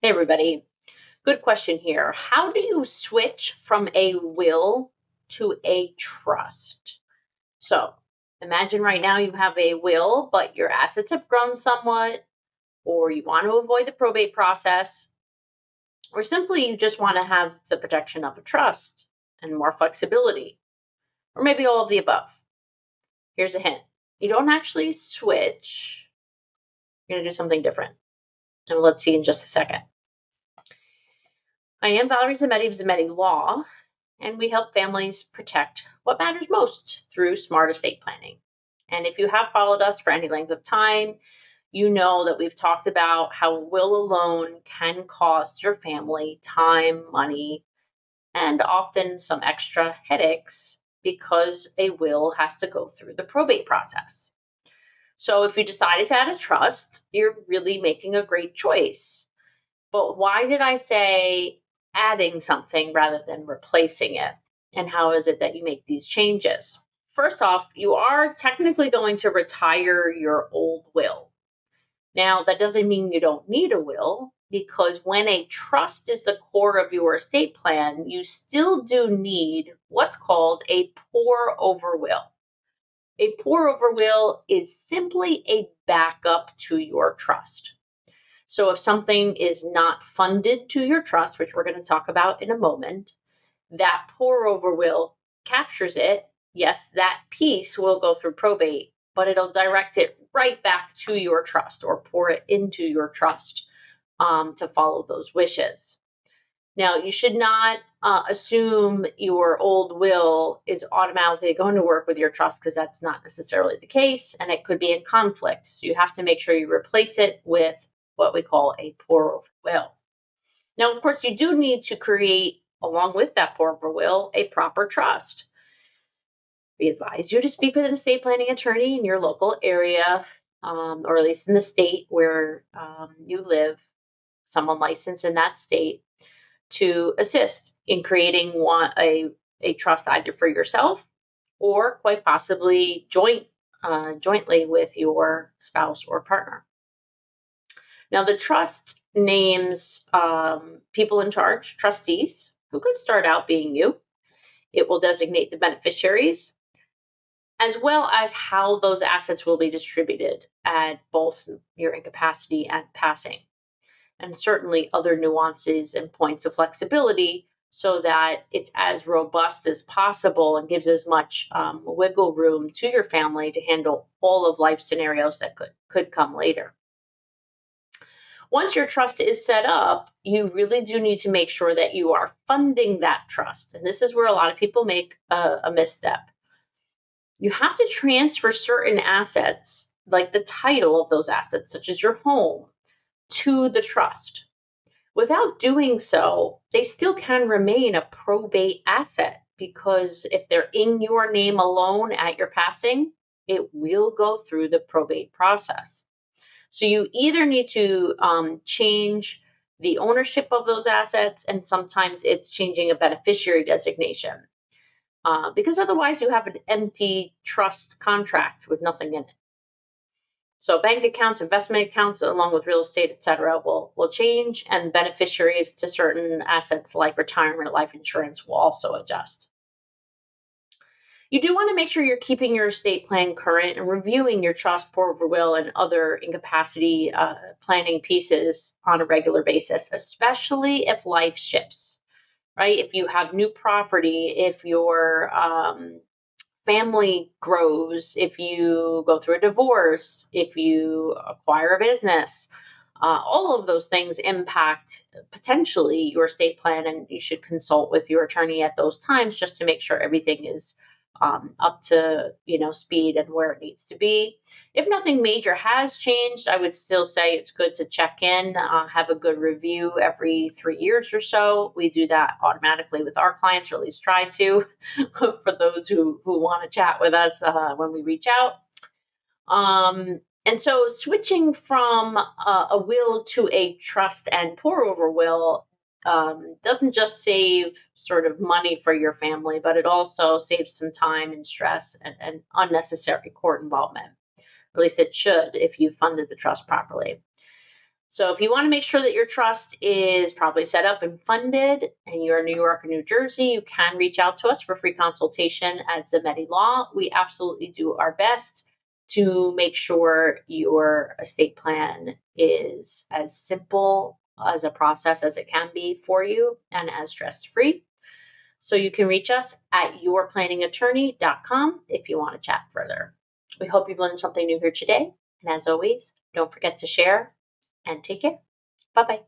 Hey, everybody. Good question here. How do you switch from a will to a trust? So imagine right now you have a will, but your assets have grown somewhat, or you want to avoid the probate process, or simply you just want to have the protection of a trust and more flexibility, or maybe all of the above. Here's a hint. You don't actually switch. You're going to do something different. And let's see in just a second. I am Valerie Zammitti of Zammitti Law, and we help families protect what matters most through smart estate planning. And if you have followed us for any length of time, you know that we've talked about how will alone can cost your family time, money, and often some extra headaches because a will has to go through the probate process. So if you decided to add a trust, you're really making a great choice. But why did I say adding something rather than replacing it? And how is it that you make these changes? First off, you are technically going to retire your old will. Now, that doesn't mean you don't need a will, because when a trust is the core of your estate plan, you still do need what's called a pour-over will. A pour-over will is simply a backup to your trust. So if something is not funded to your trust, which we're going to talk about in a moment, that pour-over will captures it. Yes, that piece will go through probate, but it'll direct it right back to your trust or pour it into your trust to follow those wishes. Now, you should not assume your old will is automatically going to work with your trust, because that's not necessarily the case, and it could be in conflict. So you have to make sure you replace it with what we call a pour-over will. Now, of course, you do need to create, along with that pour-over will, a proper trust. We advise you to speak with an estate planning attorney in your local area, or at least in the state where you live, someone licensed in that state, to assist in creating a trust either for yourself or quite possibly jointly with your spouse or partner. Now, the trust names people in charge, trustees, who could start out being you. It will designate the beneficiaries, as well as how those assets will be distributed at both your incapacity and passing, and certainly other nuances and points of flexibility so that it's as robust as possible and gives as much wiggle room to your family to handle all of life scenarios that could come later. Once your trust is set up, you really do need to make sure that you are funding that trust. And this is where a lot of people make a misstep. You have to transfer certain assets, like the title of those assets, such as your home, to the trust. Without doing so, they still can remain a probate asset, because if they're in your name alone at your passing, it will go through the probate process. So you either need to change the ownership of those assets, and sometimes it's changing a beneficiary designation, because otherwise you have an empty trust contract with nothing in it. So bank accounts, investment accounts, along with real estate, etc., will change, and beneficiaries to certain assets like retirement or life insurance will also adjust. You do want to make sure you're keeping your estate plan current and reviewing your trust, pour-over will, and other incapacity planning pieces on a regular basis, especially if life shifts, right? If you have new property, if your family grows, if you go through a divorce, if you acquire a business, all of those things impact potentially your estate plan, and you should consult with your attorney at those times just to make sure everything is up to speed and where it needs to be. If nothing major has changed, I would still say it's good to check in, have a good review every 3 years or so. We do that automatically with our clients, or at least try to, for those who want to chat with us when we reach out. And so switching from a will to a trust and pour-over will doesn't just save sort of money for your family, but it also saves some time and stress and unnecessary court involvement. At least it should, if you funded the trust properly. So if you want to make sure that your trust is properly set up and funded and you're in New York or New Jersey, you can reach out to us for free consultation at Zammitti Law. We absolutely do our best to make sure your estate plan is as simple as a process as it can be for you and as stress-free. So you can reach us at yourplanningattorney.com if you want to chat further. We hope you've learned something new here today. And as always, don't forget to share and take care. Bye-bye.